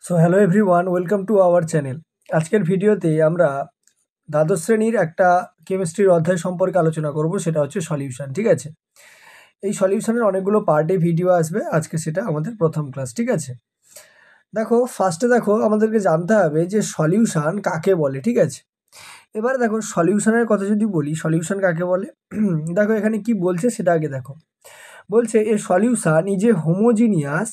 So hello everyone, welcome to our channel. আজকের ভিডিওতে আমরা দ্বাদশ শ্রেণীর একটা কেমিস্ট্রির অধ্যায় সম্পর্কে আলোচনা করব, সেটা হচ্ছে সলিউশন। ঠিক আছে, এই সলিউশনের অনেকগুলো পার্টে ভিডিও আসবে, আজকে সেটা আমাদের প্রথম ক্লাস। ঠিক আছে, দেখো ফার্স্টে আমাদেরকে জানতে হবে যে সলিউশন কাকে বলে। ঠিক আছে, এবার দেখো সলিউশনের কথা যদি বলি, সলিউশন কাকে বলে দেখো এখানে কি বলছে সেটা আগে দেখো। বলছে a solution is a homogeneous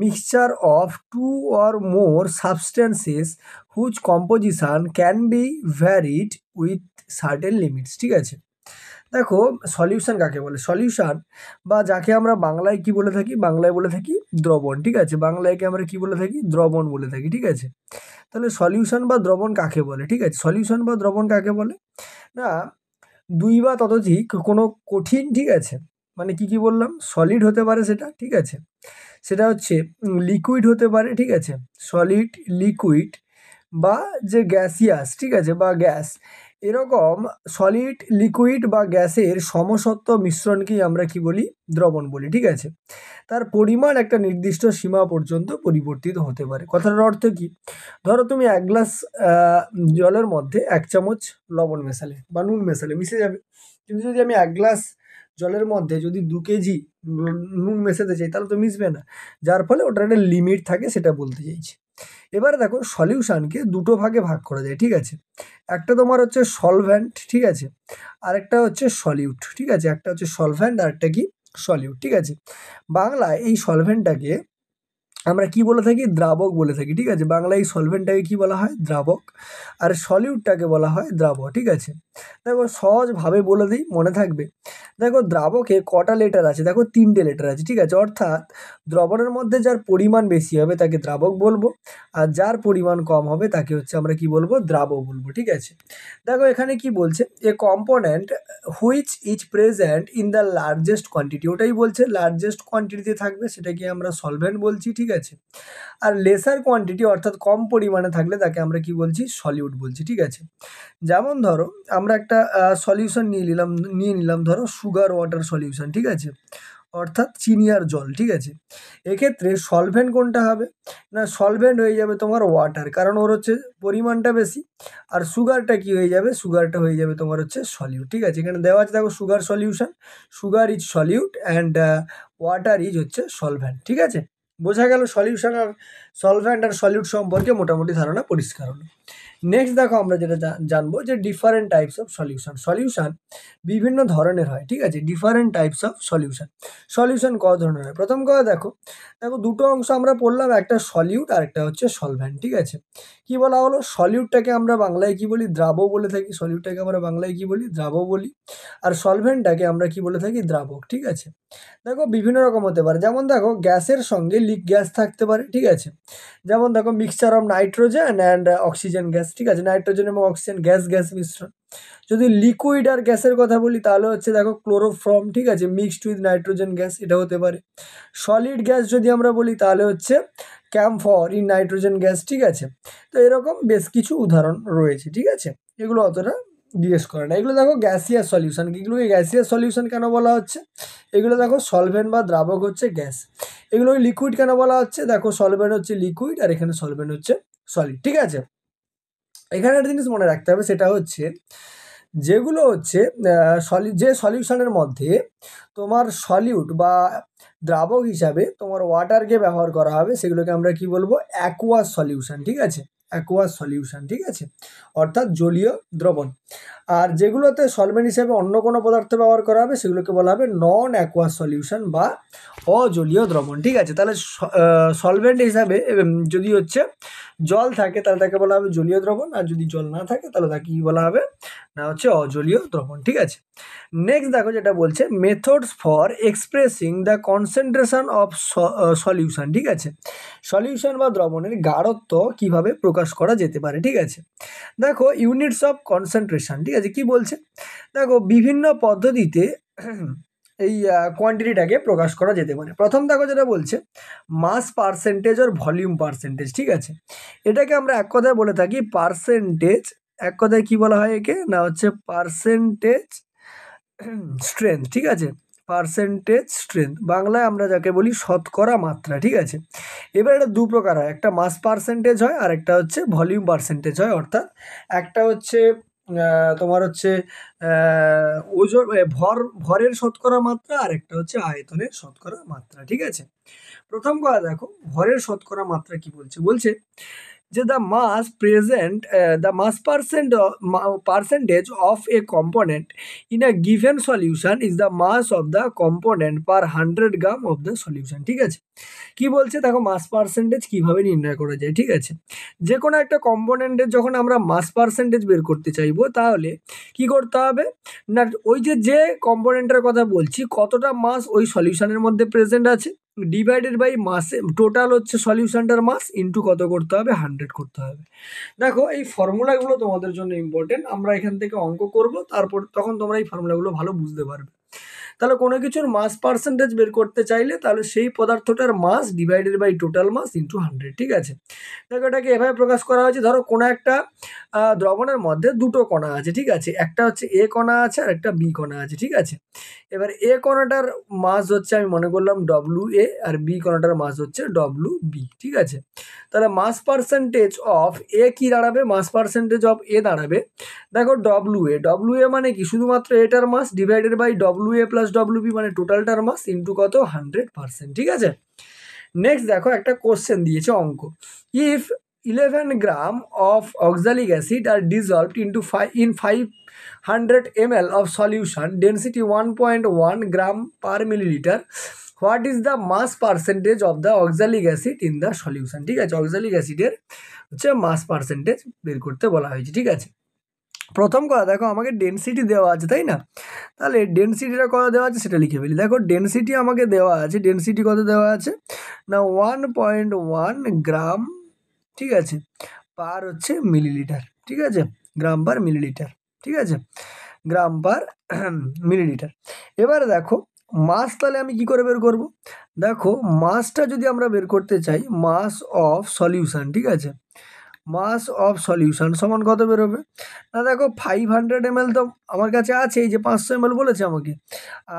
mixture of two or more substances whose composition can be varied with certain limits. ঠিক আছে, দেখো সলিউশন কাকে বলে, সলিউশন বা যাকে আমরা বাংলায় কি বলে থাকি, বাংলায় বলে থাকি দ্রবণ। ঠিক আছে, বাংলায়কে আমরা কি বলে থাকি, দ্রবণ বলে থাকি। ঠিক আছে, তাহলে সলিউশন বা দ্রবণ কাকে বলে। ঠিক আছে, সলিউশন বা দ্রবণ কাকে বলে না, দুই বা ততোধিক কোনো কঠিন, ঠিক আছে, মানে কি বললাম, সলিড হতে পারে সেটা। ঠিক আছে, সেটা হচ্ছে লিকুইড হতে পারে। ঠিক আছে, সলিড, লিকুইড বা যে গ্যাসিয়াস, ঠিক আছে, বা গ্যাস, এরকম সলিড, লিকুইড বা গ্যাসের সমসত্ব মিশ্রণকেই আমরা কি বলি, দ্রবণ বলি। ঠিক আছে, তার পরিমাণ একটা নির্দিষ্ট সীমা পর্যন্ত পরিবর্তিত হতে পারে। কথাটার অর্থ কি, ধরো তুমি এক গ্লাস জলের মধ্যে 1 চামচ লবণ মেশালে বা নুন মেশালে, মিশে যাবে। কিন্তু যদি আমি 1 গ্লাস জলের মধ্যে যদি 2 কেজি নুন মেশাতে চাই, তাহলে তো মিশবে না। যার ফলে ওটার একটা লিমিট থাকে, সেটা বলতে চাইছি। এবারে দেখো সলিউশনকে দুটো ভাগে ভাগ করা যায়। ঠিক আছে, একটা তোমার হচ্ছে সলভ্যান্ট, ঠিক আছে, আরেকটা হচ্ছে সলিউট। ঠিক আছে, একটা হচ্ছে সলভ্যান্ট আর একটা কি, সলিউট। ঠিক আছে, বাংলায় এই সলভেন্টটাকে আমরা কি বলে থাকি, দ্রাবক বলে থাকি। ঠিক আছে, বাংলায় এই সলভেন্টটাকে কি বলা হয়, দ্রাবক, আর সলিউটটাকে বলা হয় দ্রাবক। ঠিক আছে, দেখো সহজভাবে বলে দিই, মনে থাকবে। দেখো দ্রাবকে কটা লেটার আছে, দেখো 3টে লেটার আছে। ঠিক আছে, অর্থাৎ দ্রবণের মধ্যে যার পরিমাণ বেশি হবে তাকে দ্রাবক বলবো, আর যার পরিমাণ কম হবে তাকে হচ্ছে আমরা কি বলবো, দ্রাবক বলবো। ঠিক আছে, দেখো এখানে কি বলছে, এ component which is present in the largest quantity, ওটাই বলছে লার্জেস্ট কোয়ান্টিটিতে থাকবে সেটাকে আমরা সলভেন্ট বলছি। ঠিক আছে, আর লেসার কোয়ান্টিটি অর্থাৎ কম পরিমাণে থাকলে তাকে আমরা কি বলছি, সলিউট বলছি। ঠিক আছে, যেমন ধরো আমরা একটা সলিউশন নিয়ে নিলাম ধরো সুগার ওয়াটার সলিউশন। ঠিক আছে, অর্থাৎ চিনি আর জল। ঠিক আছে, এক্ষেত্রে সলভেন্ট কোনটা হবে না, সলভেন্ট হয়ে যাবে তোমার ওয়াটার, কারণ ওর হচ্ছে পরিমাণটা বেশি। আর সুগারটা কি হয়ে যাবে, সুগারটা হয়ে যাবে তোমার হচ্ছে সলিউট। ঠিক আছে, এখানে দেওয়া আছে দেখো sugar solution, sugar is solute and water is হচ্ছে সলভেন্ট। ঠিক আছে, বোঝা গেল সলিউশন আর সলভেন্ট আর সলিউট সম্পর্কে মোটামুটি ধারণা পরিষ্কার হলো। নেক্সট দেখো আমরা যেটা জানবো যে different types of solution. Solution বিভিন্ন ধরনের হয়। ঠিক আছে, different types of solution. Solution ক ধরনের হয়, প্রথম কথা দেখো, দেখো দুটো অংশ আমরা পড়লাম, একটা সলিউট আর একটা হচ্ছে সলভেন্ট। ঠিক আছে, কি বলা হলো, সলিউটটাকে আমরা বাংলায় কি বলি, দ্রাব বলে থাকি, সলিউটটাকে আমরা বাংলায় কি বলি, দ্রাব বলি, আর সলভেন্টটাকে আমরা কি বলে থাকি, দ্রাবক। ঠিক আছে, দেখো বিভিন্ন রকম হতে পারে, যেমন দেখো গ্যাসের সঙ্গে লিক গ্যাস থাকতে পারে। ঠিক আছে, যেমন দেখো mixture of nitrogen and oxygen gas. ঠিক আছে, নাইট্রোজেন এবং অক্সিজেন গ্যাস গ্যাস মিশ্রণ। যদি লিকুইড আর গ্যাসের কথা বলি, তাহলে হচ্ছে দেখো ক্লোরোফর্ম। ঠিক আছে, মিক্সড উইথ নাইট্রোজেন গ্যাস, এটা হতে পারে। সলিড গ্যাস যদি আমরা বলি, তাহলে হচ্ছে ক্যাম্ফর ইন নাইট্রোজেন গ্যাস। ঠিক আছে, তো এরকম বেশ কিছু উদাহরণ রয়েছে। ঠিক আছে, এগুলো অতটা জিজ্ঞেস করে না। এগুলো দেখো গ্যাসিয়াস সলিউশন। এগুলোকে গ্যাসিয়াস সলিউশন কেন বলা হচ্ছে, এগুলো দেখো সলভেন্ট বা দ্রাবক হচ্ছে গ্যাস। এগুলোকে লিকুইড কেন বলা হচ্ছে, দেখো সলভেন্ট হচ্ছে লিকুইড আর এখানে সলভেন্ট হচ্ছে সলিড। ঠিক আছে, এখানে একটা জিনিস মনে রাখতে হবে, সেটা হচ্ছে যেগুলো হচ্ছে যে সলিউশনের মধ্যে তোমার সলিউট বা দ্রাবক হিসাবে তোমার ওয়াটারকে ব্যবহার করা হবে, সেগুলোকে আমরা কি বলবো, অ্যাকুয়াস সলিউশন। ঠিক আছে, অ্যাকুয়াস সলিউশন। ঠিক আছে, অর্থাৎ জলীয় দ্রবণ। আর যেগুলোতে সলভেন্ট হিসেবে অন্য কোনো পদার্থ ব্যবহার করা হবে, সেগুলোকে বলা হবে নন অ্যাকুয়াস সলিউশন বা অজলীয় দ্রবণ। ঠিক আছে, তাহলে সলভেন্ট হিসাবে যদি হচ্ছে জল থাকে, তাহলে তাকে বলা হবে জলীয় দ্রবণ, আর যদি জল না থাকে তাহলে তাকে কি বলা হবে, না হচ্ছে অজলীয় দ্রবণ। ঠিক আছে, নেক্সট দেখো যেটা বলছে methods for expressing the concentration of solution. ঠিক আছে, সলিউশন বা দ্রবণের গাঢ়ত্ব কিভাবে প্রকাশ করা যেতে পারে। ঠিক আছে, দেখো ইউনিটস অফ কনসেন্ট্রেশন। ঠিক আছে, কি বলছে, দেখো বিভিন্ন পদ্ধতিতে এই কোয়ান্টিটিটাকে প্রকাশ করা যেতে পারে। প্রথম দেখো যেটা বলছে মাস পার্সেন্টেজ আর ভলিউম পার্সেন্টেজ। ঠিক আছে, এটাকে আমরা এক কথায় বলে থাকি পার্সেন্টেজ, এক কথায় কি বলা হয় একে, না হচ্ছে পার্সেন্টেজ স্ট্রেংথ। ঠিক আছে, পার্সেন্টেজ স্ট্রেংথ, বাংলায় আমরা যাকে বলি শতকরা মাত্রা, ঠিক আছে। এবার এটা দু প্রকার হয়, একটা মাস পার্সেন্টেজ হয় আর একটা হচ্ছে ভলিউম পার্সেন্টেজ হয়। অর্থাৎ একটা হচ্ছে তোমার হচ্ছে ওজন ভরের শতকরা মাত্রা, আর একটা হচ্ছে আয়তনের শতকরা মাত্রা, ঠিক আছে। প্রথম কথা দেখো, ভরের শতকরা মাত্রা কি বলছে, বলছে যে the mass percentage of a component in a given solution is the mass of the component per 100 gram of the solution, ঠিক আছে। কি বলছে দেখো, মাস পার্সেন্টেজ কিভাবে নির্ণয় করা যায়, ঠিক আছে। যে কোনো একটা কম্পোনেন্টের যখন আমরা মাস পার্সেন্টেজ বের করতে চাইবো, তাহলে কি করতে হবে না, ওই যে কম্পোনেন্টের কথা বলছি কতটা মাস ওই সলিউশনের মধ্যে প্রেজেন্ট আছে ডিভাইডেড বাই মাসে, টোটাল হচ্ছে সলিউশনটার মাস ইন্টু কত করতে হবে, 100 করতে হবে। দেখো এই ফর্মুলাগুলো তোমাদের জন্য ইম্পর্টেন্ট, আমরা এখান থেকে অঙ্ক করব, তারপর তখন তোমরা এই ফর্মুলাগুলো ভালো বুঝতে পারবে। তাহলে কোনো কিছুর মাস পার্সেন্টেজ বের করতে চাইলে তাহলে সেই পদার্থটার mass divided by total mass into 100, ঠিক আছে। দেখো এটাকে এভাবে প্রকাশ করা হয়েছে, ধরো কোনো একটা দ্রবণের মধ্যে দুটো কণা আছে, ঠিক আছে। একটা হচ্ছে এ কণা আছে আর একটা বি কণা আছে, ঠিক আছে। এবার এ কণাটার মাস হচ্ছে আমি মনে করলাম ডব্লিউ এ, আর বি কণাটার মাস হচ্ছে ডব্লিউ বি, ঠিক আছে। তাহলে মাস পার্সেন্টেজ অফ এ কি দাঁড়াবে, মাস পার্সেন্টেজ অফ এ দাঁড়াবে, দেখো ডব্লিউ এ মানে কি, শুধুমাত্র এটার mass divided by W A plus W B মানে টোটালটার মাস ইন্টু কত, 100%, ঠিক আছে। নেক্সট দেখো একটা কোশ্চেন দিয়েছে অঙ্ক, if 11 gram of oxalic acid are dissolved into 500 ml of solution density 1.1 gram per milliliter, what is the mass percentage of the oxalic acid in the solution, ঠিক আছে। Oxalic অ্যাসিডের হচ্ছে মাস পার্সেন্টেজ বের করতে বলা হয়েছে, ঠিক আছে। প্রথম কথা দেখো, আমাকে ডেনসিটি দেওয়া আছে, তাই না। তাহলে ডেনসিটিটা কত দেওয়া আছে সেটা লিখে ফেলি। দেখো ডেনসিটি আমাকে দেওয়া আছে, ডেনসিটি কত দেওয়া আছে না 1.1 গ্রাম, ঠিক আছে, পার হচ্ছে মিলিলিটার, ঠিক আছে, গ্রাম পার মিলিলিটার, ঠিক আছে, গ্রাম পার মিলিলিটার। এবারে দেখো মাস, তাহলে আমি কি করে বের করব, দেখো মাসটা যদি আমরা বের করতে চাই, মাস অফ সলিউশন, ঠিক আছে, মাস অফ সলিউশন সমান কত বেরোবে না, দেখো 500 ml তো আমার কাছে আছে, এই যে 500 ml বলেছে আমাকে,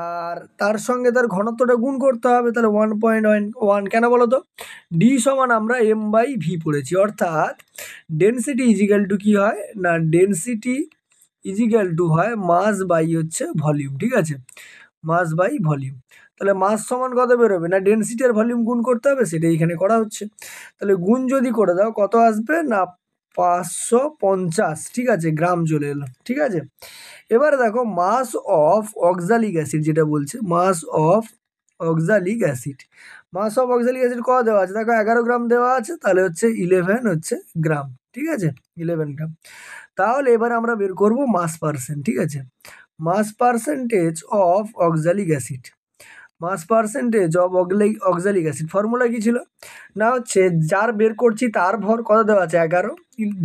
আর তার সঙ্গে তার ঘনত্বটা গুণ করতে হবে, তাহলে 1.1 কেন বলো তো, ডি সমান আমরা এম বাই ভি পড়েছি, অর্থাৎ ডেনসিটি ইজিক্যাল টু কি হয় না, ডেনসিটি ইজিক্যাল টু হয় মাস বাই হচ্ছে ভলিউম, ঠিক আছে, মাস বাই ভলিউম। তাহলে মাস সমান কত বেরোবে না, ডেনসিটি আর ভলিউম গুণ করতে হবে, সেটাই এখানে করা হচ্ছে। তাহলে গুণ যদি করে দাও কত আসবে না 550, ঠিক আছে, গ্রাম চলে এলো, ঠিক আছে। এবারে দেখো মাস অফ অক্সালিক অ্যাসিড যেটা বলছে, mass of oxalic acid, mass of oxalic acid কত দেওয়া আছে, দেখো 11 গ্রাম দেওয়া আছে, তাহলে হচ্ছে 11 হচ্ছে গ্রাম, ঠিক আছে, 11 গ্রাম। তাহলে এবার আমরা বের করব মাস পার্সেন্ট, ঠিক আছে, mass percentage of oxalic acid, mass percentage of oxalic acid formula কি ছিল না, হচ্ছে যার বের করছি তার ভর কত দেওয়া আছে 11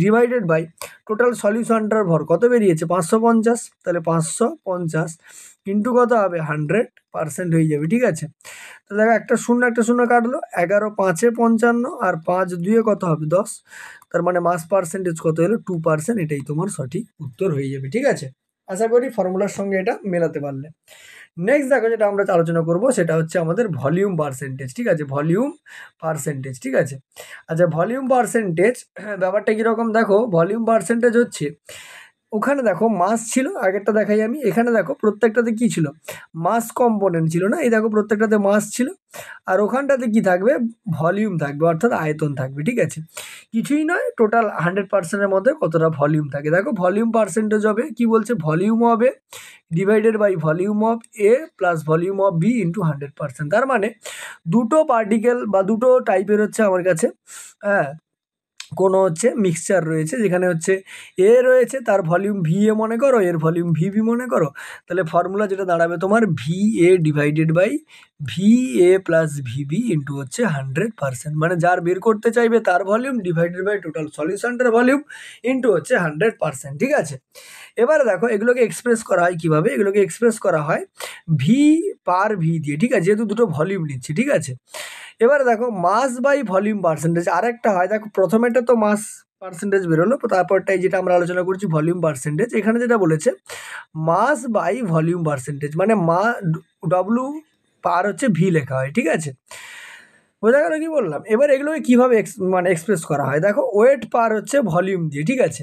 ডিভাইডেড বাই টোটাল সলিউশনটার ভর কত বেরিয়েছে 550, তাহলে 550 ইন্টু কত হবে 100% হয়ে যাবে, ঠিক আছে। তো দেখো একটা শূন্য কাটলো, 11 5 55 আর 5 2 কত হবে 10, তার মানে মাস পার্সেন্টেজ কত হলো 2%, এটাই তোমার সঠিক উত্তর হয়ে যাবে, ঠিক আছে। আশা করি ফর্মুলার সঙ্গে এটা মেলাতে পারলে। নেক্সট দেখো যেটা আমরা আলোচনা করব সেটা হচ্ছে আমাদের ভলিউম পার্সেন্টেজ, ঠিক আছে, ভলিউম পার্সেন্টেজ, ঠিক আছে। আচ্ছা ভলিউম পার্সেন্টেজ ব্যাপারটা কীরকম, দেখো ভলিউম পার্সেন্টেজ হচ্ছে, ওখানে দেখো মাস ছিল, আগেরটা দেখাই আমি, এখানে দেখো প্রত্যেকটাতে কি ছিল, মাস কম্পোনেন্ট ছিল না, এই দেখো প্রত্যেকটাতে মাস ছিল, আর ওখানটাতে কি থাকবে, ভলিউম থাকবে, অর্থাৎ আয়তন থাকবে, ঠিক আছে। কিছুই নয়, টোটাল 100%-এর মধ্যে কতটা ভলিউম থাকে, দেখো ভলিউম পার্সেন্টেজ হবে কি বলছে, ভলিউম হবে divided by volume of A plus volume of B into 100%। তার মানে দুটো পার্টিকেল বা দুটো টাইপের হচ্ছে আমার কাছে, হ্যাঁ, কোনো হচ্ছে মিক্সচার রয়েছে, যেখানে হচ্ছে এ রয়েছে তার ভলিউম ভি এ মনে করো, এর ভলিউম ভি বি মনে করো, তাহলে ফর্মুলা যেটা দাঁড়াবে তোমার V A divided by V A plus V B into হচ্ছে 100%, মানে যার বের করতে চাইবে তার ভলিউম ডিভাইডেড বাই টোটাল সলিউশনটার ভলিউম ইন্টু হচ্ছে 100%, ঠিক আছে। এবারে দেখো এগুলোকে এক্সপ্রেস করা হয় কীভাবে, এগুলোকে এক্সপ্রেস করা হয় ভি পার ভি দিয়ে, ঠিক আছে, যেহেতু দুটো ভলিউম নিচ্ছি, ঠিক আছে। এবারে দেখো মাস বাই ভলিউম পার্সেন্টেজ আরেকটা হয়, দেখো প্রথমেটা তো মাস পার্সেন্টেজ বেরোলো। তারপরটাই যেটা আমরা আলোচনা করছি ভলিউম পার্সেন্টেজ। এখানে যেটা বলেছে মাস বাই ভলিউম পার্সেন্টেজ, মানে ডব্লু পার হচ্ছে ভি লেখা হয়, ঠিক আছে? বোঝা গেল কি বললাম? এবার এগুলোকে কীভাবে মানে এক্সপ্রেস করা হয়, দেখো ওয়েট পার হচ্ছে ভলিউম দিয়ে, ঠিক আছে?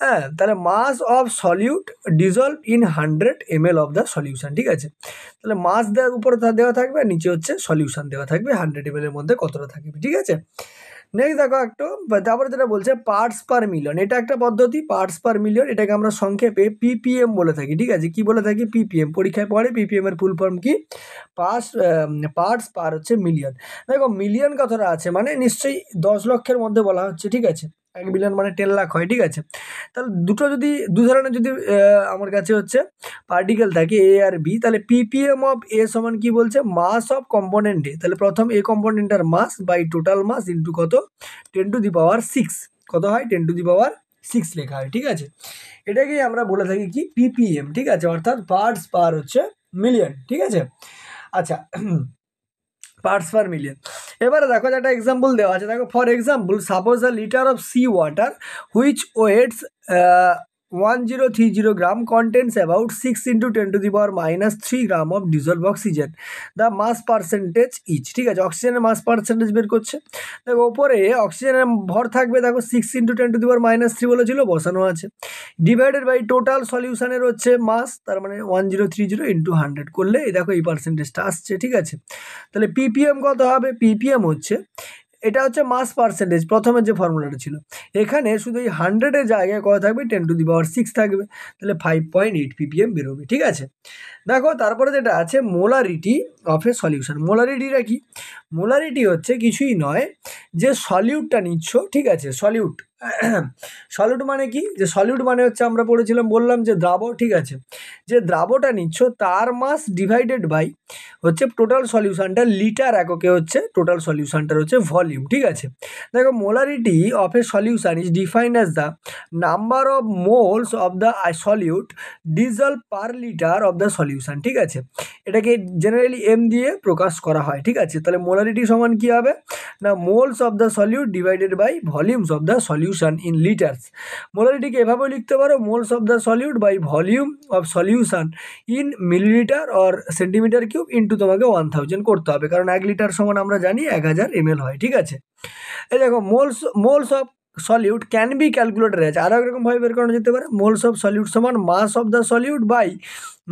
হ্যাঁ, তাহলে mass of solute dissolve in 100 ml of the solution, ঠিক আছে? তাহলে মাস দেওয়ার উপরে দেওয়া থাকবে আর নিচে হচ্ছে সলিউশন দেওয়া থাকবে 100 ml এর মধ্যে কতটা থাকবে, ঠিক আছে? নেক্সট দেখো একটু, তারপরে যেটা বলছে পার্টস পার মিলিয়ন, এটা একটা পদ্ধতি। পার্টস পার মিলিয়ন এটাকে আমরা সংক্ষেপে পিপিএম বলে থাকি, ঠিক আছে? কি বলে থাকি? পিপিএম। পরীক্ষায় পড়ে পিপিএম এর ফুল ফর্ম কি? পার্টস পার হচ্ছে মিলিয়ন। দেখো মিলিয়ন কথাটা আছে মানে নিশ্চয়ই 10 লক্ষের মধ্যে বলা হচ্ছে, ঠিক আছে? 1 মিলিয়ন মানে 10 লাখ হয়, ঠিক আছে? তাহলে দু ধরনের যদি আমার কাছে হচ্ছে পার্টিকেল থাকে এ আর বি, তাহলে পিপিএম অফ এ সমান কি বলছে? মাস অফ কম্পোনেন্ট এ। তাহলে প্রথম এ কম্পোনেন্টার মাস বাই টোটাল মাস ইন্টু কত? 10⁶। কত হয়? 10⁶ লেখা হয়, ঠিক আছে? এটাকেই আমরা বলে থাকি কি? পিপিএম, ঠিক আছে? অর্থাৎ পার্টস পার হচ্ছে মিলিয়ন, ঠিক আছে? আচ্ছা, পার্টস পার মিলিয়ন। এবারে দেখো একটা এক্সাম্পল দেওয়া আছে, দেখো for example suppose a litre of sea water which weights 1030 gram contains about 6 × 10⁻³ gram of dissolve oxygen, the mass percentage is, ঠিক আছে? অক্সিজেনের মাস পার্সেন্টেজ বের করছে। দেখো ওপরে অক্সিজেনের ভর থাকবে, দেখো 6 × 10⁻³ বলেছিল, বসানো আছে, ডিভাইডেড বাই টোটাল সলিউশনের হচ্ছে মাস, তার মানে 1030 × 100 করলে এই দেখো এই পার্সেন্টেজটা আসছে, ঠিক আছে? তাহলে পিপিএম কত হবে? পিপিএম হচ্ছে, এটা হচ্ছে মাস পার্সেন্টেজ, প্রথমে যে ফর্মুলাটা ছিল, এখানে শুধু এই 100-এর জায়গায় কত থাকবে? 10⁶ থাকবে, তাহলে 5.8 ppm বেরোবে, ঠিক আছে? দেখো তারপরে যেটা আছে মোলারিটি অফ এ সলিউশন। মোলারিটিটা কি? মোলারিটি হচ্ছে কিছুই নয়, যে সলিউটটা নিচ্ছ, ঠিক আছে? সলিউট মানে কি? যে সলিউট মানে হচ্ছে আমরা পড়েছিলাম, বললাম যে দ্রাব, ঠিক আছে? যে দ্রাবটা নিচ্ছ তার মাস ডিভাইডেড বাই হচ্ছে টোটাল সলিউশনটা, লিটার এককে হচ্ছে টোটাল সলিউশনটার হচ্ছে ভলিউম, ঠিক আছে? দেখো molarity of a solution is defined as the number of moles of the solute dissolve per litre of the solution, ঠিক আছে? এটাকে জেনারেলি এম দিয়ে প্রকাশ করা হয়, ঠিক আছে? তাহলে মোলারিটি সমান কি হবে? না moles of the solute divided by volumes of the solution in litres. মোলারিটিকে এভাবেও লিখতে পারো, moles of the solute by volume of solution in millilitre or centimetre cube into তোমাকে 1000 করতে হবে, কারণ 1 লিটার সমান আমরা জানি 1000 ml হয়, ঠিক আছে? এই দেখো moles of solute can be calculated আছে, আরও এরকমভাবে বের করানো যেতে পারে, মোলস অফ সলিউট সমান mass of the solute by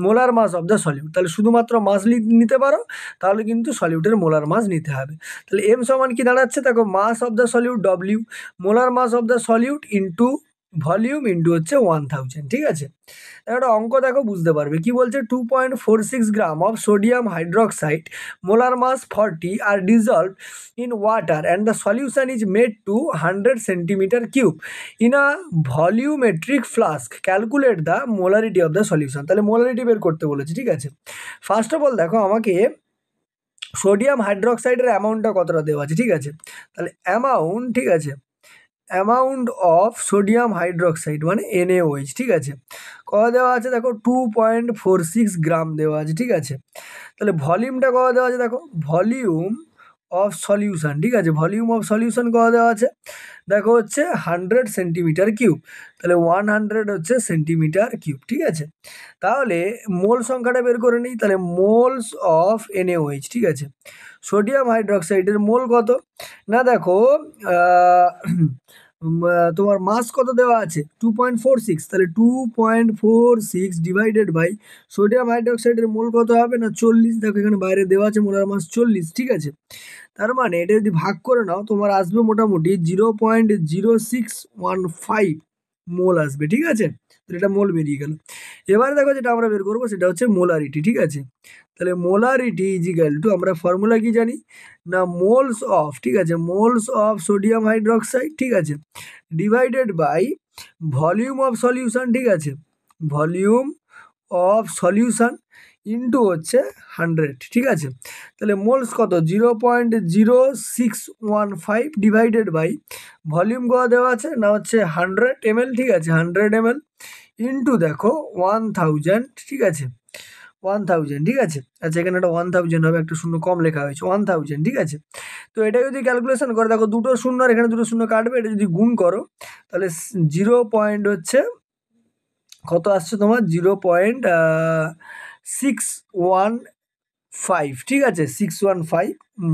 molar mass of the solute. তাহলে শুধুমাত্র মাস নিতে পারো, তাহলে কিন্তু সলিউটের মোলার মাস নিতে হবে। তাহলে এম সমান কি দাঁড়াচ্ছে? দেখো mass of the solute W, molar mass of the solute into volume into হচ্ছে 1000, ঠিক আছে? একটা অঙ্ক দেখো বুঝতে পারবে কি বলছে? 2.46 gram of sodium hydroxide, molar mass 40 আর dissolve in water and the solution is made to 100 cm³ in a volumetric flask, calculate the molarity of the solution. তাহলে মোলারিটি বের করতে বলেছে, ঠিক আছে? ফার্স্ট অফ অল দেখো আমাকে সোডিয়াম হাইড্রোক্সাইডের অ্যামাউন্টটা কতটা দেওয়া আছে, ঠিক আছে? তাহলে অ্যামাউন্ট, ঠিক আছে? অ্যামাউন্ট অফ সোডিয়াম হাইড্রোক্সাইড মানে NaOH, ঠিক আছে? কত দেওয়া আছে? দেখো 2.46 গ্রাম দেওয়া আছে, ঠিক আছে? তাহলে ভলিউমটা কত দেওয়া আছে? দেখো ভলিউম অফ সলিউশন, ঠিক আছে? ভলিউম অফ সলিউশন কত দেওয়া আছে? দেখো হচ্ছে 100 cm³, তাহলে 100 হচ্ছে cm³, ঠিক আছে? তাহলে মোল সংখ্যাটা বের করে নিই, তাহলে মোলস অফ NaOH, ঠিক আছে? সোডিয়াম হাইড্রোক্সাইডের মোল কত? না দেখো তোমার মাস কত দেওয়া আছে? 2.46, তাহলে 2.46 ডিভাইডেড বাই সোডিয়াম হাইড্রোক্সাইডের মোল কত হবে? না 40, দেখো এখানে বাইরে দেওয়া আছে মোলার মাস 40, ঠিক আছে? তার মানে এটা যদি ভাগ করে নাও তোমার আসবে মোটামুটি 0.0615 মোল আসবে, ঠিক আছে? তাহলে এটা মোল বেরিয়ে গেল। এবারে দেখো যেটা আমরা বের করবো সেটা হচ্ছে মোলারিটি, ঠিক আছে? তাহলে মোলারিটি ইজিক্যাল টু, আমরা ফর্মুলা কি জানি? না মোলস অফ, ঠিক আছে? মোলস অফ সোডিয়াম হাইড্রোক্সাইড, ঠিক আছে? Divided by volume of solution, ঠিক আছে? ভলিউম অফ সলিউশন ইন্টু হচ্ছে 100, ঠিক আছে? তাহলে মোলস কত? 0.0615 ডিভাইডেড বাই ভলিউম কত দেওয়া আছে? না হচ্ছে 100 ml, ঠিক আছে? 100 ml ইন্টু দেখো 1000, ঠিক আছে? 1000, ঠিক আছে। আচ্ছা, এখানে একটা 1000 হবে, একটা শূন্য কম লেখা হয়েছে, 1000, ঠিক আছে। তো এটা যদি ক্যালকুলেশন করে দেখো, দুটো শূন্য আর এখানে দুটো শূন্য কাটবে, এটা যদি গুণ করো তাহলে 0. কত আসছে তোমার, 0.615, ঠিক আছে, 615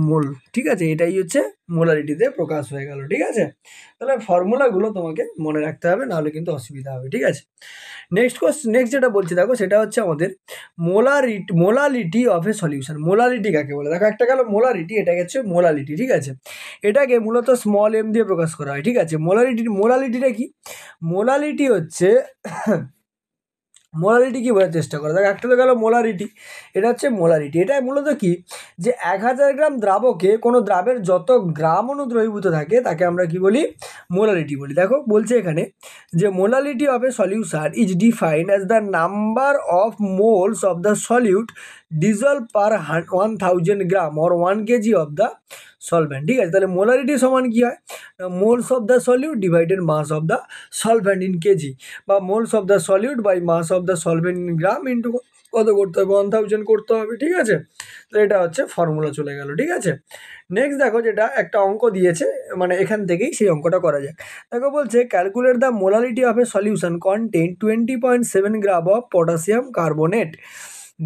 মোল, ঠিক আছে। এটাই হচ্ছে মোলারিটিতে প্রকাশ হয়ে গেল, ঠিক আছে। তাহলে ফর্মুলাগুলো তোমাকে মনে রাখতে হবে, নাহলে কিন্তু অসুবিধা হবে, ঠিক আছে। নেক্সট যেটা বলছি দেখো, সেটা হচ্ছে আমাদের molality of a solution. Molality কাকে বলে দেখো, একটা গেল মোলারিটি, এটা হচ্ছে মোলালিটি, ঠিক আছে। এটাকে মূলত স্মল এম দিয়ে প্রকাশ করা হয়, ঠিক আছে। মোলালিটিটা কি? মোলালিটি হচ্ছে মোলারিটি কি বোঝার চেষ্টা করো দেখো, একটা তো গেল মোলারিটি, এটা হচ্ছে মোলারিটি। এটা মূলত কি, যে 1000 গ্রাম দ্রাবকে কোনো দ্রাবের যত গ্রাম অণু দ্রবীভূত থাকে তাকে আমরা কি বলি, মোলারিটি বলি। দেখো বলছে এখানে যে molality of a solution is defined as the number of moles of the solute dissolve per 1000 gram or 1 KG of the solvent, ঠিক আছে। তাহলে মোলারিটি সমান কি হয়, moles of the solute divided mass of the solvent in KG, বা moles of the solute by mass of the solvent in gram into কত করতে হবে, 1000 করতে হবে, ঠিক আছে। তো এটা হচ্ছে ফর্মুলা চলে গেল, ঠিক আছে। নেক্সট দেখো, যেটা একটা অঙ্ক দিয়েছে, মানে এখান থেকেই সেই অঙ্কটা করা যায়। দেখো বলছে calculate the molarity of a solution contain 20.7 gram of potassium carbonate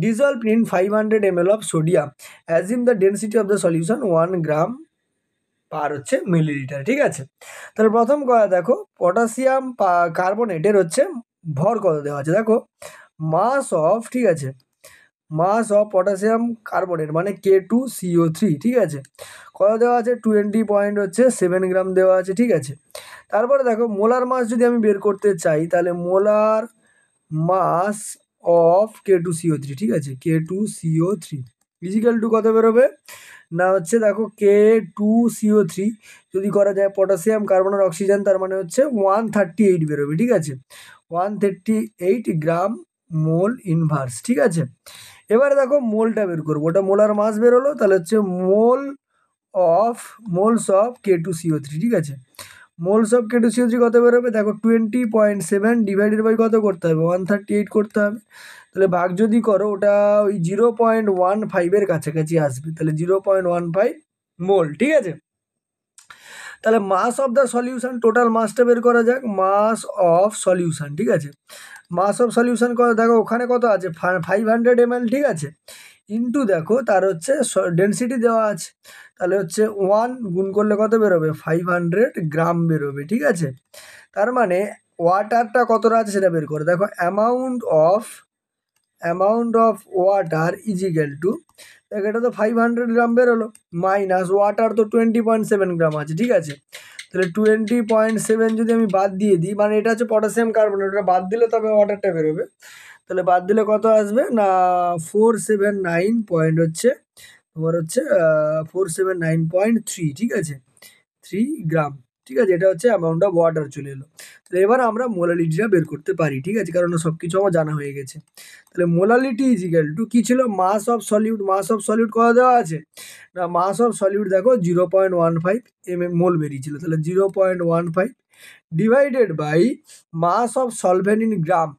dissolved in 500 ml of sodium. Assume the density of the solution 1 গ্রাম পার হচ্ছে মিলিলিটার, ঠিক আছে। তাহলে প্রথম কথা দেখো, পটাশিয়াম কার্বনেটের হচ্ছে ভর কত দেওয়া আছে দেখো, মাস অফ, ঠিক আছে, মাস অফ পটাশিয়াম কার্বনেট মানে K2CO3, ঠিক আছে, কত দেওয়া আছে, 20.7 গ্রাম দেওয়া আছে, ঠিক আছে। তারপরে দেখো মোলার মাস যদি আমি বের করতে চাই, তাহলে মোলার মাস অফ K2CO3, ঠিক আছে, K2CO3 ইজিক্যাল টু কত বেরোবে না, হচ্ছে দেখো K2CO3 যদি করা যায় পটাশিয়াম কার্বন আর অক্সিজেন, তার মানে হচ্ছে 138 বেরোবে, ঠিক আছে, 138 গ্রাম মোল ইনভার্স, ঠিক আছে। এবারে দেখো মোলটা বের করবো, ওটা মোলার মাস বেরোলো, তাহলে হচ্ছে মোলস অফ K2CO3, ঠিক আছে। মোলস অফ K2CO3 কত বেরোবে দেখো, 20.7 ডিভাইডেড বাই কত করতে হবে, 138 করতে হবে। তাহলে ভাগ যদি করো, ওটা ওই 0.15-এর কাছাকাছি আসবে, তাহলে 0.15 মোল, ঠিক আছে। তাহলে mass of the solution, total মাসটা বের করা যাক, মাস অফ সলিউশন, ঠিক আছে। মাস অফ সলিউশন কত দেখো, ওখানে কত আছে 500 ml, ঠিক আছে, ইন্টু দেখো তার হচ্ছে ডেনসিটি দেওয়া আছে, তাহলে হচ্ছে 1 গুণ করলে কত বেরোবে, 500 গ্রাম বেরোবে, ঠিক আছে। তার মানে ওয়াটারটা কতটা আছে সেটা বের করে দেখো, amount of water is equal to, দেখো এটা তো 500 গ্রাম বেরোলো, মাইনাস ওয়াটার তো 20.7 গ্রাম আছে, ঠিক আছে। তাহলে 20.7 যদি আমি বাদ দিয়ে দিই, মানে এটা হচ্ছে পটাশিয়াম কার্বনেট, ওটা বাদ দিলে তবে ওয়াটারটা বেরোবে, তাহলে বাদ দিলে কত আসবে না, 479 পয়েন্ট হচ্ছে তোমার হচ্ছে 479.3, ঠিক আছে, 3 গ্রাম, ঠিক আছে। এটা হচ্ছে অ্যামাউন্ট অফ ওয়াটার চলে এলো। তাহলে এবার আমরা মোলালিটিটা বের করতে পারি, ঠিক আছে, কারণ সব কিছু আমার জানা হয়ে গেছে। তাহলে মোলালিটি ইজ ইকুয়াল টু কি ছিল, mass of solute, mass of solute কত দেওয়া আছে না, মাস অফ সলিউট দেখো 0.15 মোল বেরিয়েছিল, তাহলে 0.15 divided by mass of solvent in gram,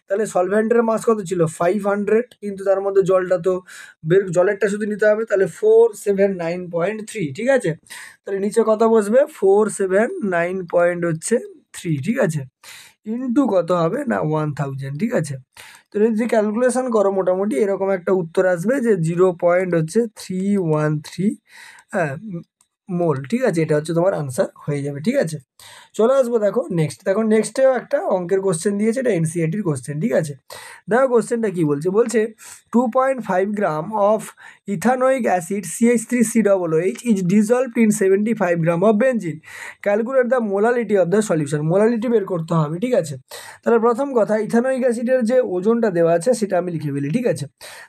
তাহলে সলভেন্টের মাস কত ছিল 500, কিন্তু তার মধ্যে জলটা তো জলেরটা শুধু নিতে হবে, তাহলে 479.3, ঠিক আছে। তাহলে নিচে কত বসবে, 479.3, ঠিক আছে, ইন্টু কত হবে না 1000, ঠিক আছে। তো যদি ক্যালকুলেশন করো মোটামুটি এরকম একটা উত্তর আসবে যে 0.313, হ্যাঁ, মোল, ঠিক আছে। এটা হচ্ছে তোমার আনসার হয়ে যাবে, ঠিক আছে। চলে আসবো দেখো নেক্সটেও একটা অঙ্কের কোশ্চেন দিয়েছে, এটা এনসিইআরটির কোশ্চেন, ঠিক আছে। দেখো কোশ্চেনটা কি বলছে, 2.5 gram of ethanoic acid CH3COOH is dissolved in 75 gram of benzene, calculate the molality of the solution. Molality বের করতে হবে, ঠিক আছে। তাহলে প্রথম কথা, ইথানোইক অ্যাসিডের যে ওজনটা দেওয়া আছে সেটা আমি লিখে ফেলি, ঠিক আছে।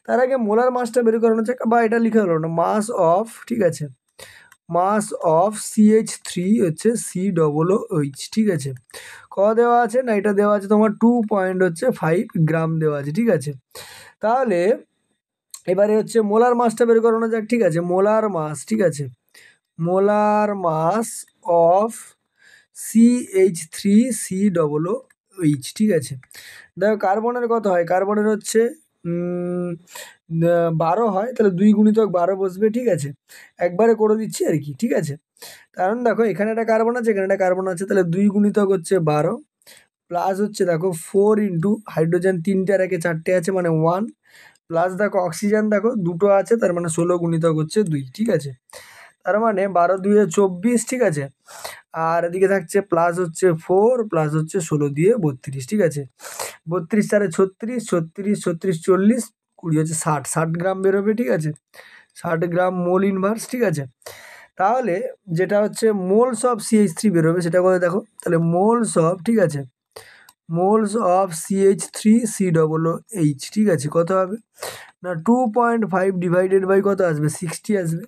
তার আগে মোলার মাসটা বের করানো যাক, বা এটা লিখে হলো না, মাস অফ, ঠিক আছে, মাস অফ CH3 হচ্ছে COOH, ঠিক আছে, কত দেওয়া আছে না, এটা দেওয়া আছে তোমার 2.5 গ্রাম দেওয়া আছে, ঠিক আছে। তাহলে এবারে হচ্ছে মোলার মাসটা বের করানো যাক, ঠিক আছে, মোলার মাস, ঠিক আছে, মোলার মাস অফ CH3COOH, ঠিক আছে। দেখো কার্বনের কত হয়, কার্বনের হচ্ছে 12 হয় তাহলে 2 গুণিতক 12 বসবে, ঠিক আছে? একবারে করে দিচ্ছি আর কি, ঠিক আছে? কারণ দেখো এখানে একটা কার্বন আছে, এখানে একটা কার্বন আছে, তাহলে 2 গুণিতক হচ্ছে 12 প্লাস হচ্ছে দেখো 4 ইন্টু হাইড্রোজেন 3টে আর একে 4টে আছে মানে 1 প্লাস দেখো অক্সিজেন দেখো 2টো আছে তার মানে 16 গুণিতক হচ্ছে 2, ঠিক আছে? তার মানে 12 2 24, ঠিক আছে? আর এদিকে থাকছে প্লাস হচ্ছে 4 প্লাস হচ্ছে 16 দিয়ে 32, ঠিক আছে? 32 4 36, 36 36 40, 20 হচ্ছে 60, 60 গ্রাম বেরোবে, ঠিক আছে? 60 গ্রাম মোল ইনভার্স, ঠিক আছে? তাহলে যেটা হচ্ছে মোলস অফ CH3 বেরোবে সেটা করে দেখো, তাহলে মোলস অফ, ঠিক আছে, মোলস অফ CH3COOH, ঠিক আছে? কত হবে না 2.5 ডিভাইডেড বাই কত আসবে 60 আসবে।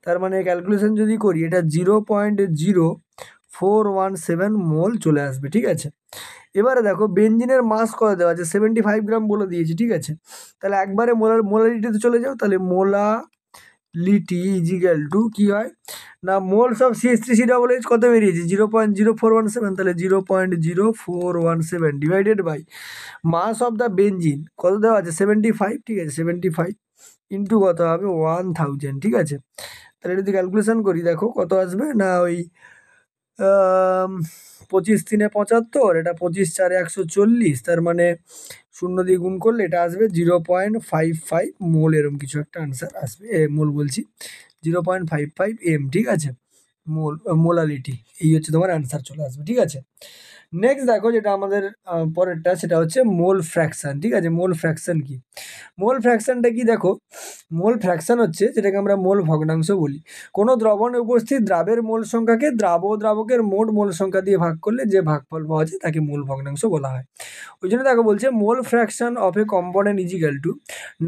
তার মানে ক্যালকুলেশন যদি করি এটা 0.0417 মোল চলে আসবে, ঠিক আছে? এবারে দেখো বেঞ্জিনের মাস কত দেওয়া আছে 75 গ্রাম বলে দিয়েছি, ঠিক আছে? তাহলে একবারে মোলারিটিতে চলে যাও, তাহলে মোলালিটি ইজিক্যাল টু কি হয় না মোলস অফ CH3COOH কত বেরিয়েছে 0.0417, তাহলে 0.0417 divided by mass of the benzene কত দেওয়া আছে 75, ঠিক আছে? 75 ইন্টু কত হবে 1000, ঠিক আছে? তাহলে যদি ক্যালকুলেশন করি দেখো কত আসবে না ওই 25 3 75, এটা 25 4 140, তার মানে 0 দিয়ে গুণ করলে এটা আসবে 0.55 মোল, এরকম কিছু একটা আনসার আসবে। মোল বলছি 0.55 ঠিক আছে? মোলালিটি এই হচ্ছে তোমার অ্যান্সার চলে আসবে, ঠিক আছে? নেক্সট দেখো যেটা আমাদের পরেরটা সেটা হচ্ছে মোল ফ্র্যাকশন, ঠিক আছে? মোল ফ্র্যাকশন কি? মোল ফ্র্যাকশনটা কি দেখো, মোল ফ্র্যাকশন হচ্ছে যেটাকে আমরা মোল ভগ্নাংশ বলি। কোনো দ্রবণে উপস্থিত দ্রাবের মোল সংখ্যাকে দ্রাবকের মোট মোল সংখ্যা দিয়ে ভাগ করলে যে ভাগফল পাওয়া যায় তাকে মোল ভগ্নাংশ বলা হয়। ওই জন্য দেখো বলছে mole fraction of a component is equal to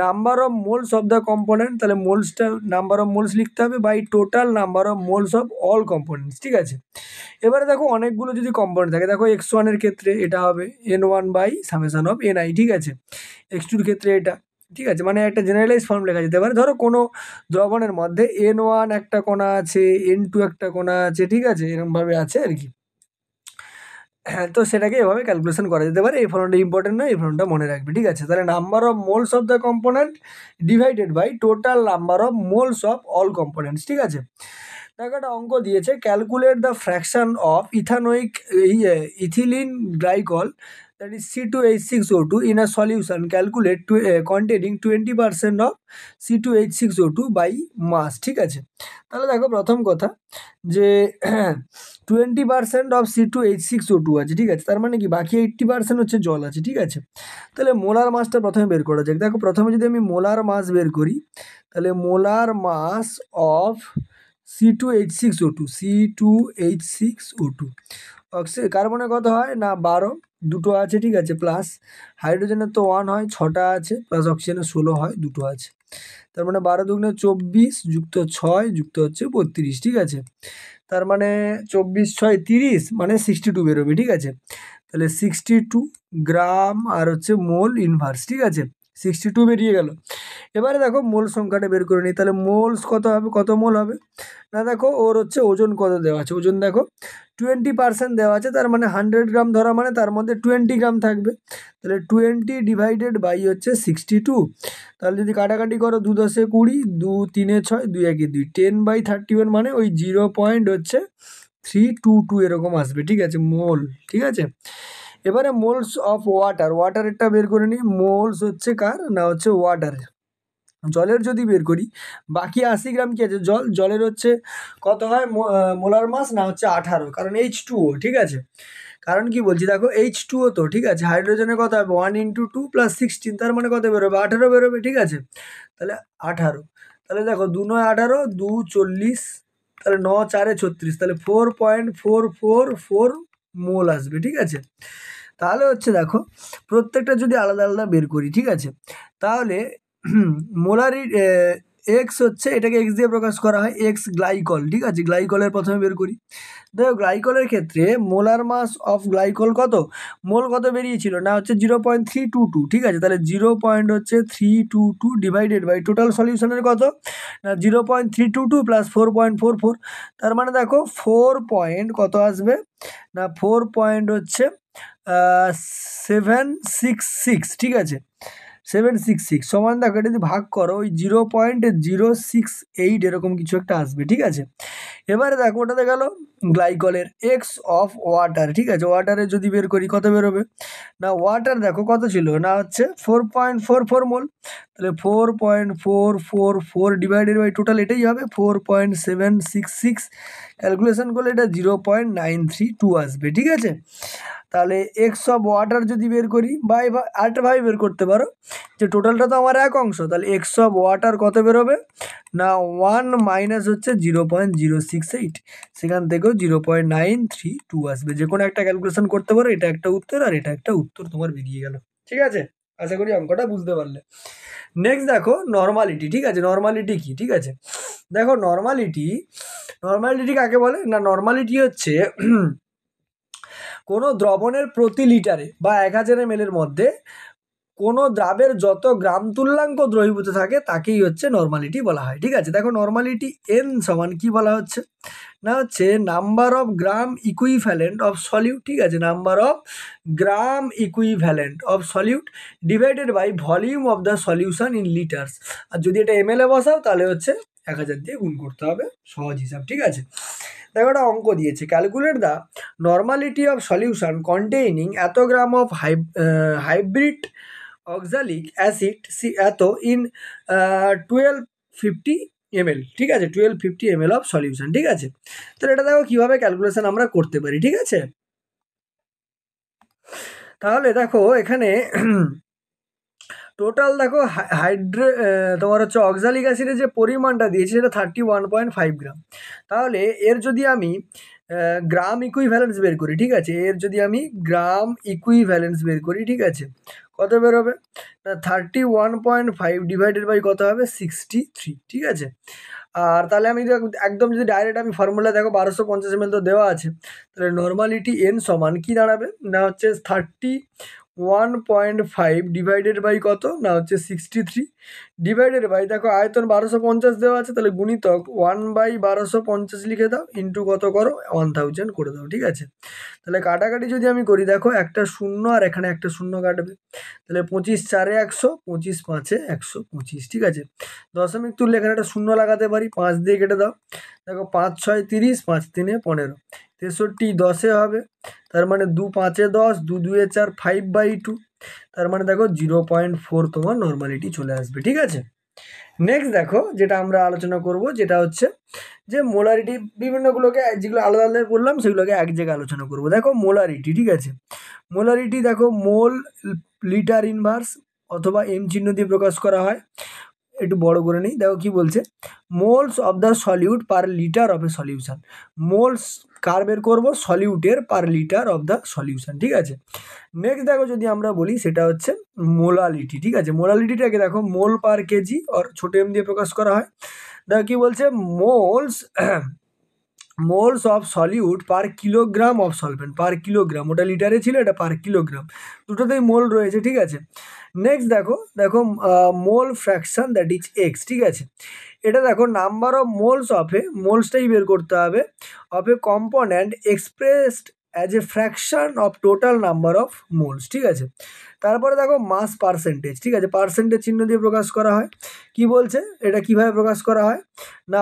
number of moles of the component, তাহলে মোলসটা নাম্বার অফ মোলস লিখতে হবে by total number of moles of all components, ঠিক আছে? এবারে দেখো অনেকগুলো যদি কম্পোনেন্ট থাকে, দেখো x1 এর ক্ষেত্রে এটা হবে n1 by summation of ni, ঠিক আছে? x2 এর ক্ষেত্রে এটা, ঠিক আছে? মানে একটা জেনারেলাইজ ফর্ম লেখা যেতে পারে। ধরো কোনো দ্রবণের মধ্যে n1 একটা কণা আছে, n2 একটা কণা আছে, ঠিক আছে? এরকমভাবে আছে আর কি। হ্যাঁ, তো সেটাকে এভাবে ক্যালকুলেশন করা যেতে পারে। এই ফর্মটা ইম্পর্টেন্ট নয়, এই ফর্মটা মনে রাখবে, ঠিক আছে? তাহলে number of moles of the component divided by total number of moles of all components, ঠিক আছে? দেখো একটা অঙ্ক দিয়েছে, calculate the fraction of ethanoic ethylene glycol that is C2H6O2 in a solution calculate containing 20% of C2H6O2 by mass, ঠিক আছে? তাহলে দেখো প্রথম কথা যে 20% অফ C2H6O2 আছে, ঠিক আছে? তার মানে কি বাকি 80% হচ্ছে জল আছে, ঠিক আছে? তাহলে মোলার মাসটা প্রথমে বের করা যাক। দেখো প্রথমে যদি আমি মোলার মাস বের করি, তাহলে মোলার মাস অফ C2H6O2 কার্বনে কত হয় না 12, দুটো আছে, ঠিক আছে? প্লাস হাইড্রোজেনের তো 1 হয়, 6টা আছে, প্লাস অক্সিজেনের 16 হয়, দুটো আছে। তার মানে 12 দুগুণে 24 যুক্ত 6 যুক্ত হচ্ছে 32, ঠিক আছে? তার মানে 24 6 30 মানে 62 বেরোবে, ঠিক আছে? তাহলে 62 গ্রাম আর হচ্ছে মোল ইনভার্স, ঠিক আছে? 62 বেরিয়ে গেল। এবারে দেখো মোল সংখ্যাটা বের করে নিই, তাহলে মোলস কত হবে, কত মোল হবে না দেখো ওর হচ্ছে ওজন কত দেওয়া আছে, ওজন দেখো 20% দেওয়া আছে, তার মানে 100 গ্রাম ধরা মানে তার মধ্যে 20 গ্রাম থাকবে। তাহলে 20 ডিভাইডেড বাই হচ্ছে 62, তাহলে যদি কাটাকাটি করো 2 10 20, 2 3 6, 2 1 2, 10/31 মানে ওই 0.322 এরকম আসবে, ঠিক আছে? মোল, ঠিক আছে? এবারে মোলস অফ ওয়াটারেরটা বের করে নিই। মোলস হচ্ছে কার না হচ্ছে ওয়াটারের। জলের যদি বের করি বাকি 80 গ্রাম কি আছে জলের হচ্ছে কত হয় মোলার মাস না হচ্ছে 18, কারণ H2O, ঠিক আছে? কারণ কি বলছি দেখো H2O তো, ঠিক আছে? হাইড্রোজেনের কত হবে 1 × 2 + 16, তার মানে কত বেরোবে 18 বেরোবে, ঠিক আছে? তাহলে 18, তাহলে দেখো 2 9 18, 2 40, তাহলে 9 4 36, তাহলে 4.444 মোল আসবে, ঠিক আছে? তাহলে হচ্ছে দেখো প্রত্যেকটা যদি আলাদা আলাদা বের করি, ঠিক আছে? তাহলে মোলারি এক্স হচ্ছে এটাকে এক্স দিয়ে প্রকাশ করা হয়, এক্স গ্লাইকল, ঠিক আছে? গ্লাইকলের প্রথমে বের করি। দেখো গ্লাইকলের ক্ষেত্রে মোলার মাস অফ গ্লাইকল কত, মোল কত বেরিয়েছিল না হচ্ছে 0.322, ঠিক আছে? তাহলে 0.322 ডিভাইডেড বাই টোটাল সলিউশনের কত না 0.322 প্লাস 4.44, তার মানে দেখো 4 পয়েন্ট কত আসবে না 4 পয়েন্ট হচ্ছে 766, ঠিক আছে? 766 সমান দেখো এটা যদি ভাগ করো ওই 0.068 এরকম কিছু একটা আসবে, ঠিক আছে। এবারে দেখো ওটাতে গেল গ্লাইকলের এক্স অফ ওয়াটার, ঠিক আছে। ওয়াটারে যদি বের করি কত বেরোবে, না ওয়াটার দেখো কত ছিল, না হচ্ছে 4.44 মোল, তাহলে 4.444 ডিভাইডেড বাই টোটাল এটাই হবে 4.766, ক্যালকুলেশন করলে এটা 0.932 আসবে, ঠিক আছে। তাহলে এক্স অফ ওয়াটার যদি বের করি বা আরেকটাভাবে বের করতে পারো যে টোটালটা তো আমার এক অংশ, তাহলে এক্স অফ ওয়াটার কত বেরোবে, না 1 মাইনাস হচ্ছে 0.068, সেখান থেকেও 0.932 আসবে। যে কোনো একটা ক্যালকুলেশন করতে পারো, এটা একটা উত্তর আর এটা একটা উত্তর তোমার বেরিয়ে গেল, ঠিক আছে। আশা করি অঙ্কটা বুঝতে পারলে। নেক্সট দেখো নর্মালিটি, ঠিক আছে। নর্মালিটি কি, ঠিক আছে, দেখো নর্মালিটি কাকে বলে, না নর্মালিটি হচ্ছে কোনো দ্রবণের প্রতি লিটারে বা 1000 ml এর মধ্যে কোনো দ্রাবের যত গ্রাম তুল্যাঙ্ক দ্রবীভূত থাকে তাকেই হচ্ছে নর্মালিটি বলা হয়, ঠিক আছে। দেখো নর্মালিটি এন সমান কি বলা হচ্ছে, না হচ্ছে number of gram equivalent of solute, ঠিক আছে, number of gram equivalent of solute divided by volume of the solution in litres. আর যদি এটা এমএলএ বসাও তাহলে হচ্ছে 1000 দিয়ে গুণ করতে হবে, সহজ হিসাব, ঠিক আছে। দেখো একটা অঙ্ক দিয়েছে, calculate the normality of solution containing এত gram of hybrid oxalic acid এত ইন 1250 ml, ঠিক আছে, 1250 ml অফ সলিউশন, ঠিক আছে। তো এটা দেখো কিভাবে ক্যালকুলেশন আমরা করতে পারি, ঠিক আছে। তাহলে দেখো এখানে টোটাল দেখো তোমার হচ্ছে অক্সালিক অ্যাসিডের যে পরিমাণটা দিয়েছে সেটা 31.5 গ্রাম। তাহলে এর যদি আমি গ্রাম ইকুইভ্যালেন্স বের করি, ঠিক আছে, এর যদি আমি গ্রাম ইকুইভ্যালেন্স বের করি, ঠিক আছে, কত বেরোবে, না 31.5 ডিভাইডেড বাই কত হবে 63, ঠিক আছে। আর তাহলে আমি একদম যদি ডাইরেক্ট আমি ফর্মুলা দেখো 1250 ml তো দেওয়া আছে, তাহলে নর্মালিটি এন সমান কি দাঁড়াবে, না হচ্ছে 31.5 ডিভাইডেড বাই কত, না হচ্ছে 63 ডিভাইডেড বাই দেখো আয়তন 1250 দেওয়া আছে, তাহলে গুণিতক 1/1250 লিখে দাও, ইন্টু কত করো 1000 করে দাও, ঠিক আছে। তাহলে কাটাকাটি যদি আমি করি দেখো একটা শূন্য আর এখানে একটা শূন্য কাটবে, তাহলে 25 4 100, 25 5 125, ঠিক আছে। দশমিক তুললে এখানে একটা শূন্য লাগাতে পারি, 5 দিয়ে কেটে দাও, দেখো 5 6 30, 5 3 15, 63 10 হবে, তার মানে 2 5 10, 2 2 4, 5/2, তার মানে দেখো 0.4 তোমার নর্মালিটি চলে আসবে, ঠিক আছে। নেক্সট দেখো যেটা আমরা আলোচনা করব, যেটা হচ্ছে যে মোলারিটি, বিভিন্নগুলোকে যেগুলো আলাদা আলাদা বললাম সেগুলোকে এক জায়গায় আলোচনা করব। দেখো মোলারিটি, ঠিক আছে, মোলারিটি দেখো মোল লিটার ইনভার্স অথবা এম চিহ্ন দিয়ে প্রকাশ করা হয়। একটু বড় করে নিই, দেখো কি বলছে, moles of the solute per litre of a solution. Moles কার বের করবো, সলিউটের per litre of the solution, ঠিক আছে। নেক্সট দেখো যদি আমরা বলি সেটা হচ্ছে মোলালিটি, ঠিক আছে। মোলালিটিটাকে দেখো মোল পার কেজি আর ছোট এম দিয়ে প্রকাশ করা হয়। দেখো কি বলছে, moles of solute per kilogram of solvent, per kilogram, ওটা লিটারে ছিল, এটা পার কিলোগ্রাম, দুটোতেই মোল রয়েছে, ঠিক আছে। নেক্সট দেখো মোল ফ্র্যাকশন দ্যাট ইজ এক্স, ঠিক আছে। এটা দেখো নাম্বার অফ মোলস অফ এ, মোলসটাই বের করতে হবে, of a component expressed as a fraction of total number of moles, ঠিক আছে। তারপরে দেখো মাস পার্সেন্টেজ, ঠিক আছে, পার্সেন্টেজ চিহ্ন দিয়ে প্রকাশ করা হয়। কি বলছে, এটা কিভাবে প্রকাশ করা হয়, না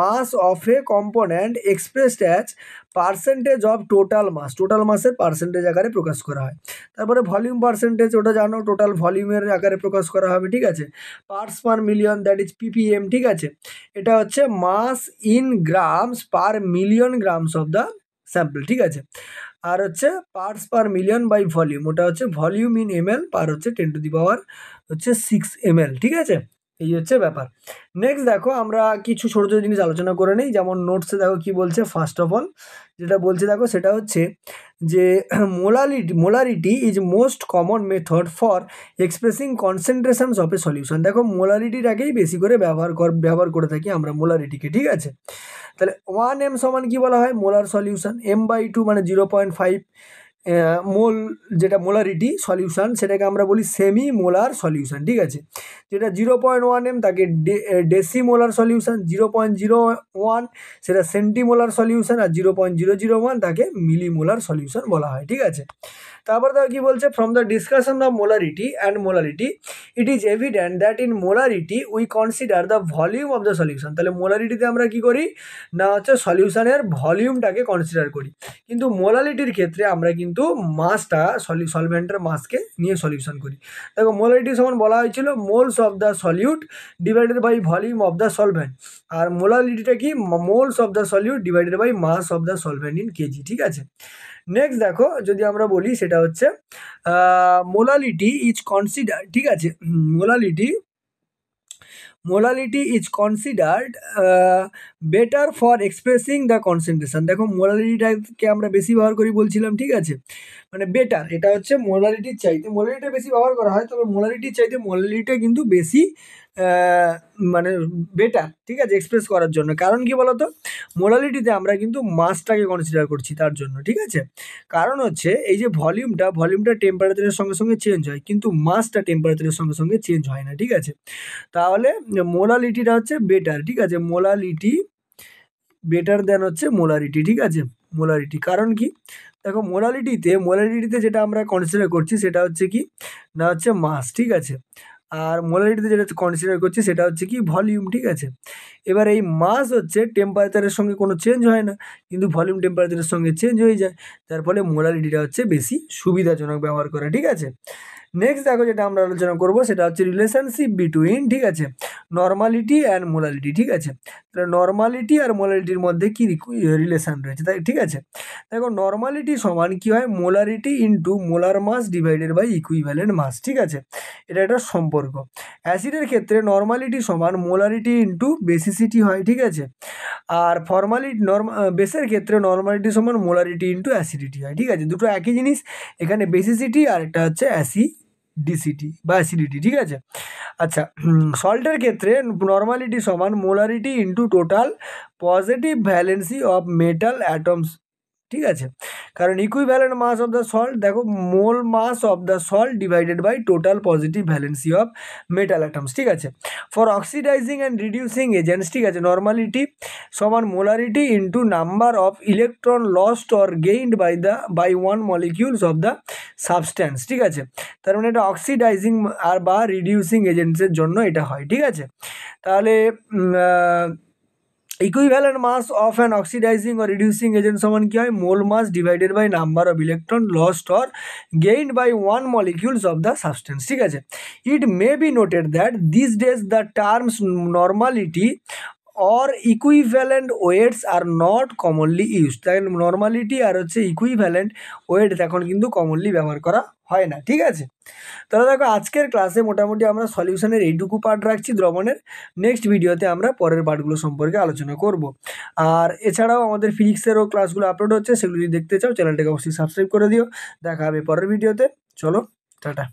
mass of a component expressed as percentage of total mass, total মাসের পার্সেন্টেজ আকারে প্রকাশ করা হয়। তারপরে ভলিউম পার্সেন্টেজ, ওটা জানো, টোটাল ভলিউমের আকারে প্রকাশ করা হবে, ঠিক আছে। Parts per million that is PPM, ঠিক আছে। এটা হচ্ছে mass in grams per million grams of the sample, ঠিক আছে। আর হচ্ছে parts per million by volume, ওটা হচ্ছে ভলিউম ইন এমএল পার হচ্ছে 10⁻6 ml, ঠিক আছে। এই হচ্ছে ব্যাপার। নেক্সট দেখো আমরা কিছু ছোট ছোট জিনিস আলোচনা করে নিই, যেমন নোটসে দেখো কি বলছে, ফার্স্ট অফ অল যেটা বলছে দেখো সেটা হচ্ছে যে molarity is most common method for expressing concentrations of a solution. দেখো মোলারিটির আগেই বেশি করে ব্যবহার করে থাকি আমরা মোলারিটিকে, ঠিক আছে। তাহলে 1 m সমান কি বলা হয়, মোলার সলিউশন, m/2 মানে 0.5 মোল, যেটা মোলারিটি সলিউশন সেটাকে আমরা বলি সেমি মোলার সলিউশন, ঠিক আছে। যেটা 0.1 m তাকে ডেসিমোলার সলিউশন, 0.01 সেটা সেন্টিমোলার সলিউশন, আর 0.001 তাকে মিলিমোলার সলিউশন বলা হয়, ঠিক আছে। তারপর দেখো কি বলছে, from the discussion of molarity and molarity it is evident that in molarity we consider the volume of the solution. তাহলে মোলারিটিতে আমরা কি করি না হচ্ছে সলিউশনের ভলিউমটাকে কনসিডার করি, কিন্তু মোলারিটির ক্ষেত্রে আমরা কিন্তু মাসটা সলভেন্টের মাসকে নিয়ে সলিউশন করি। দেখো মোলারিটি সমান বলা হয়েছিল moles of the solute divided by volume of the solvent, আর মোলারিটিটা কি moles of the solute divided by mass of the solvent in KG. ঠিক আছে, নেক্সট দেখো যদি আমরা বলি সেটা হচ্ছে মোলালিটি ইজ কনসিডার, ঠিক আছে, molality is considered better for expressing the concentration. দেখো মোলালিটিটাকে আমরা বেশি ব্যবহার করি বলছিলাম, ঠিক আছে, মানে বেটার, এটা হচ্ছে মোলালিটির চাইতে মোলালিটা বেশি ব্যবহার করা হয়, তবে মোলালিটির চাইতে মোলালিটিটা কিন্তু বেশি মানে বেটার, ঠিক আছে, এক্সপ্রেস করার জন্য। কারণ কি বলতো, মোলালিটিতে আমরা কিন্তু মাসটাকে কনসিডার করছি তার জন্য, ঠিক আছে। কারণ হচ্ছে এই যে ভলিউমটা টেম্পারেচারের সঙ্গে সঙ্গে চেঞ্জ হয়, কিন্তু মাসটা টেম্পারেচারের সঙ্গে সঙ্গে চেঞ্জ হয় না, ঠিক আছে। তাহলে মোলালিটিটা হচ্ছে বেটার, ঠিক আছে, মোলালিটি বেটার দেন হচ্ছে মোলারিটি, ঠিক আছে, মোলারিটি। কারণ কি, দেখো মোলারিটিতে যেটা আমরা কনসিডার করছি সেটা হচ্ছে কি না হচ্ছে মাস, ঠিক আছে, আর মোলারিটিতে যেটা কনসিডার করছি সেটা হচ্ছে কি ভলিউম, ঠিক আছে। এবার এই মাস হচ্ছে টেম্পারেচারের সঙ্গে কোনো চেঞ্জ হয় না, কিন্তু ভলিউম টেম্পারেচারের সঙ্গে চেঞ্জ হয়ে যায়, যার ফলে মোলারিটিটা হচ্ছে বেশি সুবিধাজনক ব্যবহার করা, ঠিক আছে। নেক্সট দেখো যেটা আমরা আলোচনা করবো সেটা হচ্ছে রিলেশনশিপ বিটুইন, ঠিক আছে, নর্মালিটি অ্যান্ড মোলালিটি, ঠিক আছে। তাহলে নর্মালিটি আর মোলালিটির মধ্যে কি রিলেশন রয়েছে, তাই ঠিক আছে। দেখো নর্মালিটি সমান কি হয়, molarity into molar mass divided by equivalent mass, ঠিক আছে, এটা একটা সম্পর্ক। অ্যাসিডের ক্ষেত্রে নর্মালিটি সমান মোলারিটি ইন্টু বেসিসিটি হয়, ঠিক আছে, আর বেসের ক্ষেত্রে নর্মালিটি সমান মোলারিটি ইন্টু অ্যাসিডিটি হয়, ঠিক আছে, দুটো একই জিনিস, এখানে বেসিসিটি আর একটা হচ্ছে অ্যাসিডিটি বা অ্যাসিডিটি, ঠিক আছে। আচ্ছা, সল্টের ক্ষেত্রে নর্মালিটি সমান molarity into total positive valency of metal atoms, ঠিক আছে, কারণ equivalent mass of the salt, দেখো mole mass of the salt divided by total positive valency of metal atoms, ঠিক আছে। For oxidizing and reducing agents, ঠিক আছে, normality সমান molarity into number of electron lost or gained by one molecules of the substance, ঠিক আছে। তার মানে এটা অক্সিডাইজিং আর বা রিডিউসিং এজেন্টসের জন্য এটা হয়, ঠিক আছে। তাহলে equivalent mass of an oxidizing or reducing agent সমান কি হয়, mole mass divided by number of electron lost or gained by one molecules of the substance, ঠিক আছে। It may be noted that this days the terms normality or equivalent weights are not commonly use. তাই normality আর হচ্ছে equivalent wait এখন কিন্তু commonly ব্যবহার করা হয় না, ঠিক আছে। তাহলে দেখো আজকের ক্লাসে মোটামুটি আমরা সলিউশনের এইটুকু পার্ট রাখছি দ্রবণের। নেক্সট ভিডিওতে আমরা পরের পার্টগুলো সম্পর্কে আলোচনা করব। আর এছাড়াও আমাদের ফিজিক্সেরও ক্লাসগুলো আপলোড হচ্ছে, সেগুলো যদি দেখতে চাও চ্যানেলটাকে অবশ্যই সাবস্ক্রাইব করে দিও। দেখা হবে পরের ভিডিওতে, চলো টাটা।